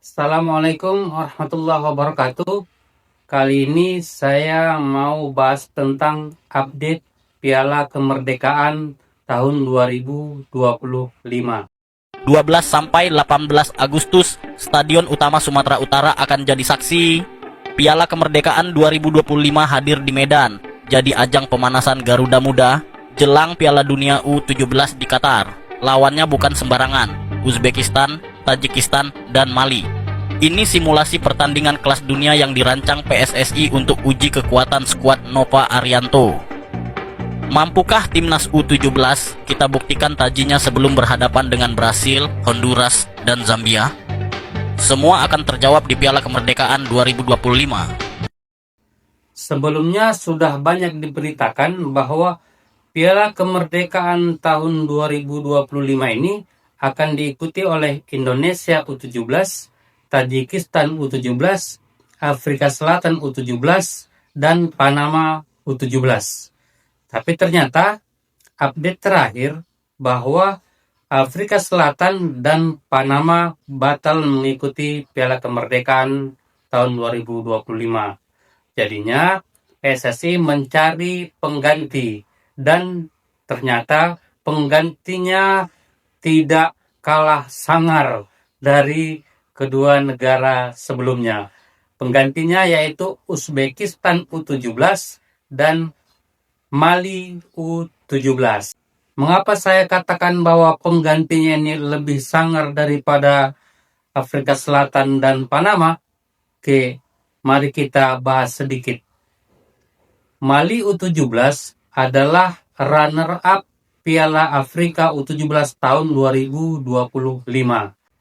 Assalamualaikum warahmatullahi wabarakatuh. Kali ini saya mau bahas tentang update Piala Kemerdekaan tahun 2025. 12 sampai 18 Agustus, Stadion Utama Sumatera Utara akan jadi saksi. Piala Kemerdekaan 2025 hadir di Medan, jadi ajang pemanasan Garuda Muda jelang Piala Dunia U17 di Qatar. Lawannya bukan sembarangan, Uzbekistan, Tajikistan, dan Mali. Ini simulasi pertandingan kelas dunia yang dirancang PSSI untuk uji kekuatan skuad Nova Arianto. Mampukah timnas U17 kita buktikan tajinya sebelum berhadapan dengan Brasil, Honduras, dan Zambia? Semua akan terjawab di Piala Kemerdekaan 2025. Sebelumnya sudah banyak diberitakan bahwa Piala Kemerdekaan tahun 2025 ini akan diikuti oleh Indonesia U17, Tajikistan U17, Afrika Selatan U17, dan Panama U17. Tapi ternyata update terakhir bahwa Afrika Selatan dan Panama batal mengikuti Piala Kemerdekaan tahun 2025. Jadinya PSSI mencari pengganti dan ternyata penggantinya tidak kalah sangar dari kedua negara sebelumnya. Penggantinya yaitu Uzbekistan U17 dan Mali U17. Mengapa saya katakan bahwa penggantinya ini lebih sangar daripada Afrika Selatan dan Panama? Oke, mari kita bahas sedikit. Mali U17 adalah runner-up Piala Afrika U17 tahun 2025.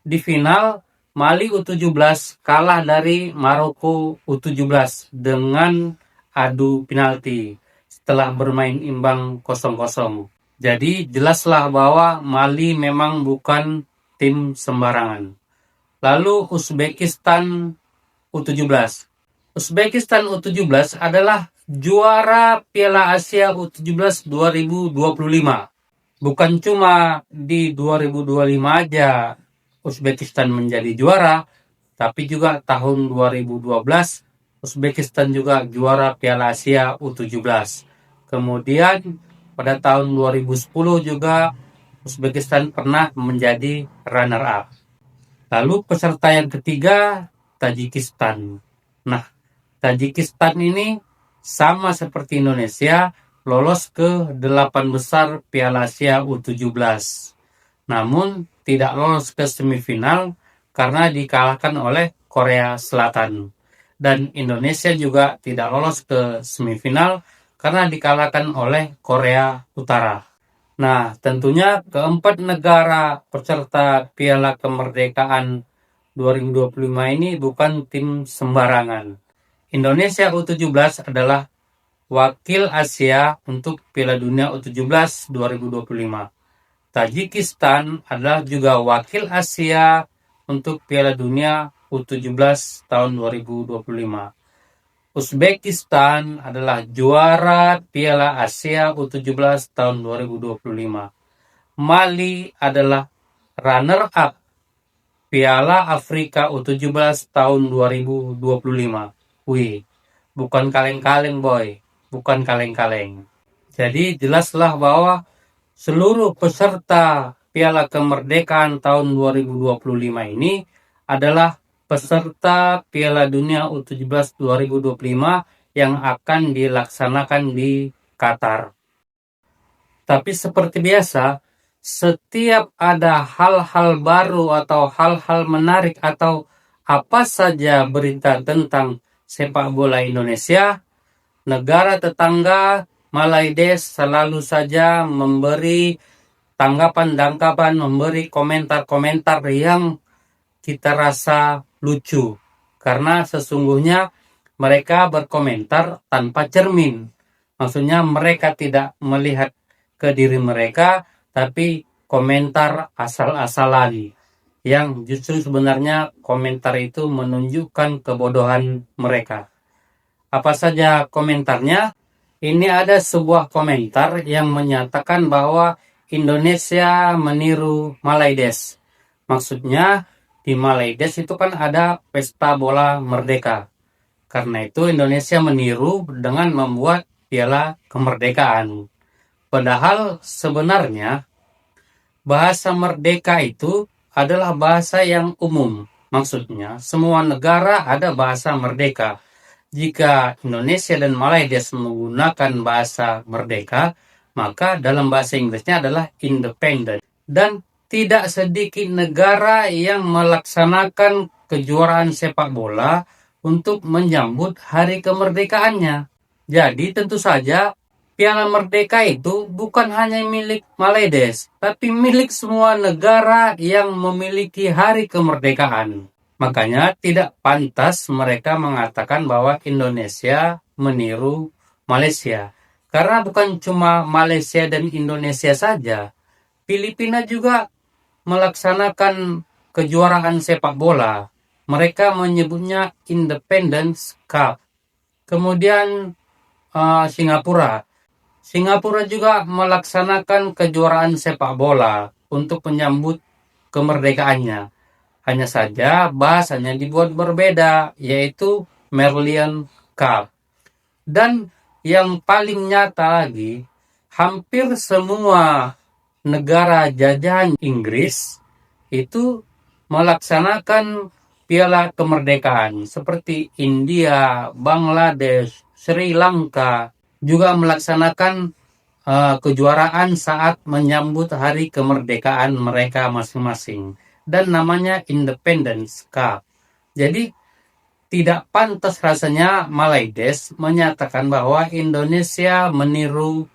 Di final, Mali U17 kalah dari Maroko U17 dengan adu penalti setelah bermain imbang 0-0. Jadi jelaslah bahwa Mali memang bukan tim sembarangan. Lalu Uzbekistan U17. Uzbekistan U17 adalah juara Piala Asia U17 2025. Bukan cuma di 2025 aja Uzbekistan menjadi juara, tapi juga tahun 2012 Uzbekistan juga juara Piala Asia U17. Kemudian pada tahun 2010 juga Uzbekistan pernah menjadi runner-up. Lalu peserta yang ketiga, Tajikistan. Nah, Tajikistan ini sama seperti Indonesia, lolos ke 8 besar Piala Asia U17. Namun, tidak lolos ke semifinal karena dikalahkan oleh Korea Selatan. Dan Indonesia juga tidak lolos ke semifinal karena dikalahkan oleh Korea Utara. Nah, tentunya keempat negara peserta Piala Kemerdekaan 2025 ini bukan tim sembarangan. Indonesia U17 adalah wakil Asia untuk Piala Dunia U17 2025. Tajikistan adalah juga wakil Asia untuk Piala Dunia U17 tahun 2025. Uzbekistan adalah juara Piala Asia U17 tahun 2025. Mali adalah runner-up Piala Afrika U17 tahun 2025. Wih, bukan kaleng-kaleng boy, bukan kaleng-kaleng. Jadi jelaslah bahwa seluruh peserta Piala Kemerdekaan tahun 2025 ini adalah peserta Piala Dunia U17 2025 yang akan dilaksanakan di Qatar. Tapi seperti biasa, setiap ada hal-hal baru atau hal-hal menarik atau apa saja berita tentang sepak bola Indonesia, negara tetangga Malaides selalu saja memberi tanggapan-tanggapan, memberi komentar-komentar yang kita rasa lucu. Karena sesungguhnya mereka berkomentar tanpa cermin. Maksudnya mereka tidak melihat ke diri mereka, tapi komentar asal-asalan. Yang justru sebenarnya komentar itu menunjukkan kebodohan mereka. Apa saja komentarnya? Ini ada sebuah komentar yang menyatakan bahwa Indonesia meniru Malaides. Maksudnya di Malaides itu kan ada pesta bola merdeka. Karena itu Indonesia meniru dengan membuat piala kemerdekaan. Padahal sebenarnya bahasa merdeka itu adalah bahasa yang umum. Maksudnya semua negara ada bahasa merdeka. Jika Indonesia dan Malaysia menggunakan bahasa merdeka, maka dalam bahasa Inggrisnya adalah independent. Dan tidak sedikit negara yang melaksanakan kejuaraan sepak bola untuk menyambut hari kemerdekaannya. Jadi tentu saja Piala Merdeka itu bukan hanya milik Malaysia, tapi milik semua negara yang memiliki hari kemerdekaan. Makanya tidak pantas mereka mengatakan bahwa Indonesia meniru Malaysia. Karena bukan cuma Malaysia dan Indonesia saja. Filipina juga melaksanakan kejuaraan sepak bola. Mereka menyebutnya Independence Cup. Kemudian Singapura juga melaksanakan kejuaraan sepak bola untuk menyambut kemerdekaannya. Hanya saja bahasanya dibuat berbeda, yaitu Merlion Cup. Dan yang paling nyata lagi, hampir semua negara jajahan Inggris itu melaksanakan piala kemerdekaan. Seperti India, Bangladesh, Sri Lanka juga melaksanakan kejuaraan saat menyambut hari kemerdekaan mereka masing-masing. Dan namanya Independence Cup. Jadi tidak pantas rasanya Malaysia menyatakan bahwa Indonesia meniru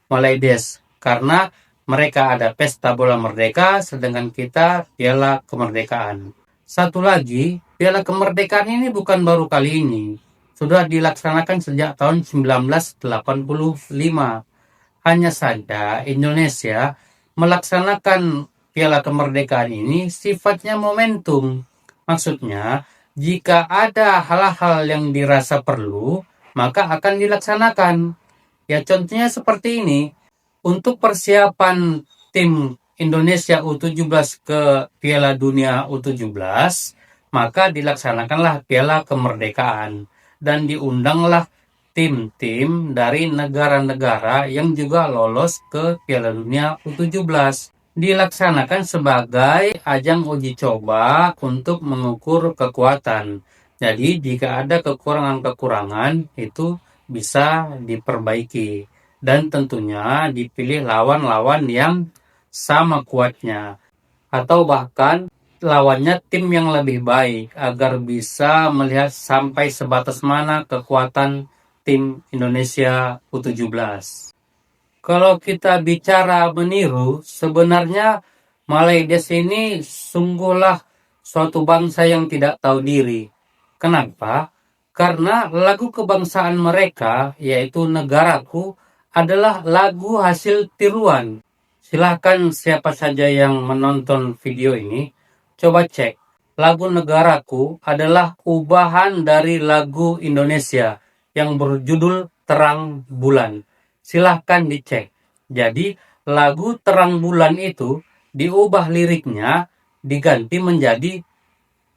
Malaysia karena mereka ada pesta bola merdeka sedangkan kita piala kemerdekaan. Satu lagi, piala kemerdekaan ini bukan baru kali ini. Sudah dilaksanakan sejak tahun 1985. Hanya saja Indonesia melaksanakan piala kemerdekaan ini sifatnya momentum. Maksudnya, jika ada hal-hal yang dirasa perlu, maka akan dilaksanakan. Ya contohnya seperti ini. Untuk persiapan tim Indonesia U17 ke Piala Dunia U17, maka dilaksanakanlah piala kemerdekaan. Dan diundanglah tim-tim dari negara-negara yang juga lolos ke Piala Dunia U17. Dilaksanakan sebagai ajang uji coba untuk mengukur kekuatan. Jadi jika ada kekurangan-kekurangan itu bisa diperbaiki. Dan tentunya dipilih lawan-lawan yang sama kuatnya. Atau bahkan lawannya tim yang lebih baik agar bisa melihat sampai sebatas mana kekuatan tim Indonesia U17. Kalau kita bicara meniru, sebenarnya Malaysia ini sungguhlah suatu bangsa yang tidak tahu diri. Kenapa? Karena lagu kebangsaan mereka, yaitu Negaraku, adalah lagu hasil tiruan. Silahkan siapa saja yang menonton video ini, coba cek. Lagu Negaraku adalah ubahan dari lagu Indonesia yang berjudul Terang Bulan. Silahkan dicek. Jadi lagu Terang Bulan itu diubah liriknya, diganti menjadi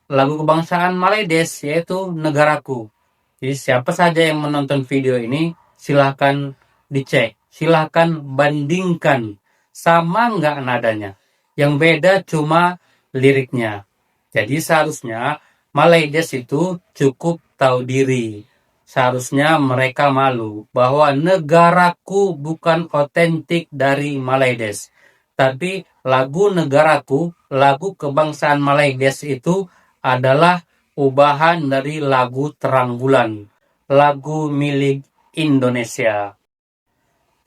lagu kebangsaan Malaysia yaitu Negaraku. Jadi siapa saja yang menonton video ini silahkan dicek. Silahkan bandingkan sama nggak nadanya. Yang beda cuma liriknya. Jadi seharusnya Malaysia itu cukup tahu diri. Seharusnya mereka malu bahwa negaraku bukan otentik dari Malaysia. Tapi lagu Negaraku, lagu kebangsaan Malaysia itu adalah ubahan dari lagu Terang Bulan. Lagu milik Indonesia.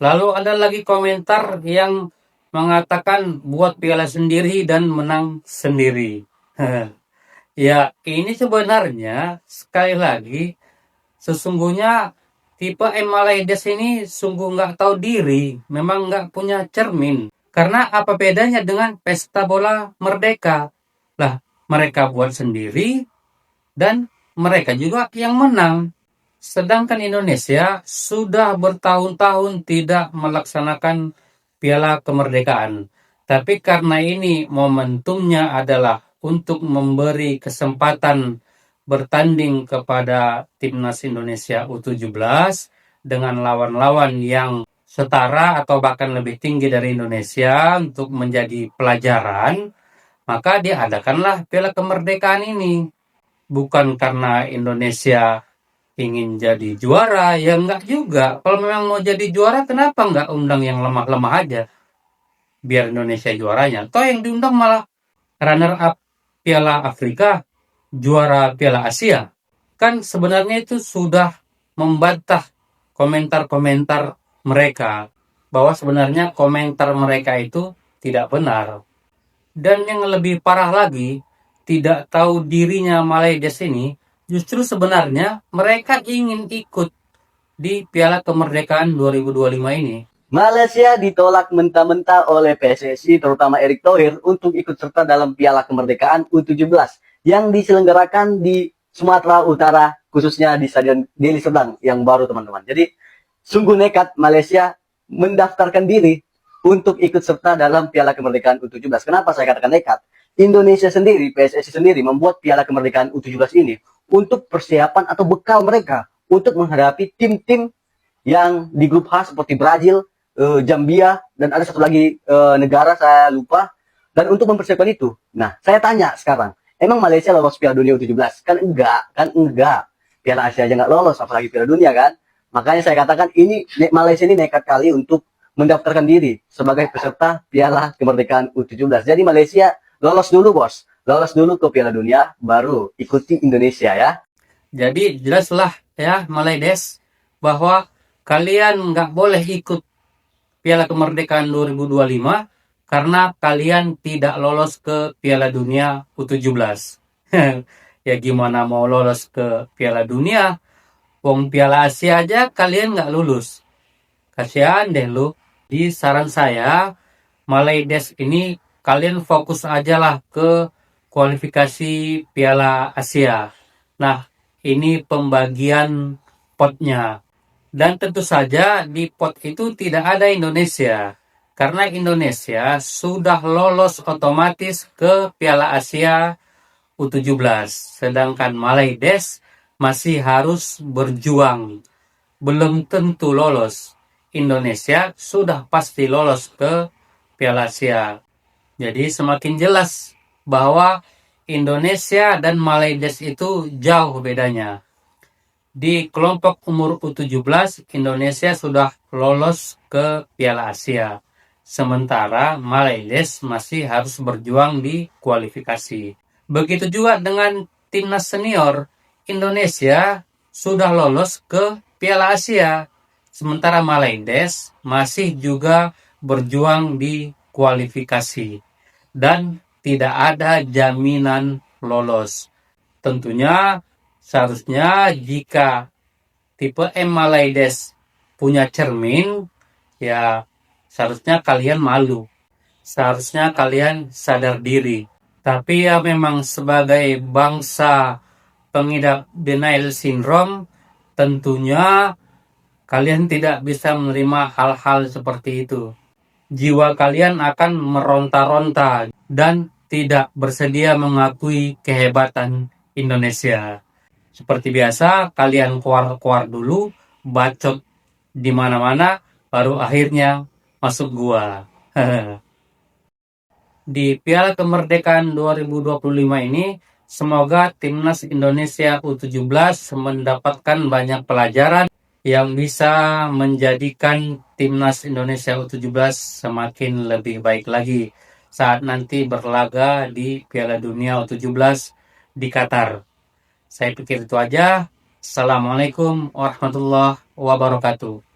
Lalu ada lagi komentar yang mengatakan buat piala sendiri dan menang sendiri. Ya, ini sebenarnya sekali lagi sesungguhnya tipe Malaysia ini sungguh nggak tahu diri, memang nggak punya cermin. Karena apa bedanya dengan pesta bola merdeka? Lah, mereka buat sendiri dan mereka juga yang menang. Sedangkan Indonesia sudah bertahun-tahun tidak melaksanakan piala kemerdekaan. Tapi karena ini momentumnya adalah untuk memberi kesempatan bertanding kepada timnas Indonesia U17 dengan lawan-lawan yang setara atau bahkan lebih tinggi dari Indonesia untuk menjadi pelajaran, maka diadakanlah Piala Kemerdekaan ini. Bukan karena Indonesia ingin jadi juara, ya enggak juga. Kalau memang mau jadi juara, kenapa enggak undang yang lemah-lemah aja? Biar Indonesia juaranya. Toh yang diundang malah runner up Piala Afrika, juara Piala Asia. Kan sebenarnya itu sudah membantah komentar-komentar mereka, bahwa sebenarnya komentar mereka itu tidak benar. Dan yang lebih parah lagi, tidak tahu dirinya Malaydes ini, justru sebenarnya mereka ingin ikut di Piala Kemerdekaan 2025 ini. Malaysia ditolak mentah-mentah oleh PSSI, terutama Erick Thohir, untuk ikut serta dalam Piala Kemerdekaan U17 yang diselenggarakan di Sumatera Utara, khususnya di Stadion Deli Serdang yang baru, teman-teman. Jadi, sungguh nekat Malaysia mendaftarkan diri untuk ikut serta dalam Piala Kemerdekaan U17. Kenapa saya katakan nekat? Indonesia sendiri, PSSI sendiri membuat Piala Kemerdekaan U17 ini untuk persiapan atau bekal mereka untuk menghadapi tim-tim yang di grup H seperti Brazil, Zambia, dan ada satu lagi negara saya lupa. Dan untuk mempersiapkan itu, nah saya tanya sekarang, emang Malaysia lolos Piala Dunia U17? Kan enggak. Piala Asia aja nggak lolos, apalagi Piala Dunia kan? Makanya saya katakan ini Malaysia ini nekat kali untuk mendaftarkan diri sebagai peserta Piala Kemerdekaan U17. Jadi Malaysia lolos dulu, bos. Lolos dulu ke Piala Dunia, baru ikuti Indonesia ya. Jadi jelaslah ya Malaydes, bahwa kalian nggak boleh ikut Piala Kemerdekaan 2025 karena kalian tidak lolos ke Piala Dunia U17. Ya gimana mau lolos ke Piala Dunia? Wong Piala Asia aja kalian nggak lulus. Kasihan deh lu. Di saran saya, Malaydes ini kalian fokus aja lah ke kualifikasi Piala Asia. Nah, ini pembagian potnya. Dan tentu saja di pot itu tidak ada Indonesia. Karena Indonesia sudah lolos otomatis ke Piala Asia U17. Sedangkan Malaydes masih harus berjuang. Belum tentu lolos. Indonesia sudah pasti lolos ke Piala Asia. Jadi semakin jelas bahwa Indonesia dan Malaydes itu jauh bedanya. Di kelompok umur U17, Indonesia sudah lolos ke Piala Asia. Sementara Malaydes masih harus berjuang di kualifikasi. Begitu juga dengan timnas senior, Indonesia sudah lolos ke Piala Asia. Sementara Malaydes masih juga berjuang di kualifikasi. Dan tidak ada jaminan lolos. Tentunya seharusnya jika tipe M Malaydes punya cermin, ya seharusnya kalian malu. Seharusnya kalian sadar diri. Tapi ya memang sebagai bangsa pengidap denial syndrome, tentunya kalian tidak bisa menerima hal-hal seperti itu. Jiwa kalian akan meronta-ronta dan tidak bersedia mengakui kehebatan Indonesia. Seperti biasa, kalian keluar-keluar dulu, bacot di mana-mana, baru akhirnya masuk gua. Di Piala Kemerdekaan 2025 ini, semoga timnas Indonesia U17 mendapatkan banyak pelajaran yang bisa menjadikan timnas Indonesia U17 semakin lebih baik lagi saat nanti berlaga di Piala Dunia U17 di Qatar. Saya pikir itu aja. Assalamualaikum warahmatullahi wabarakatuh.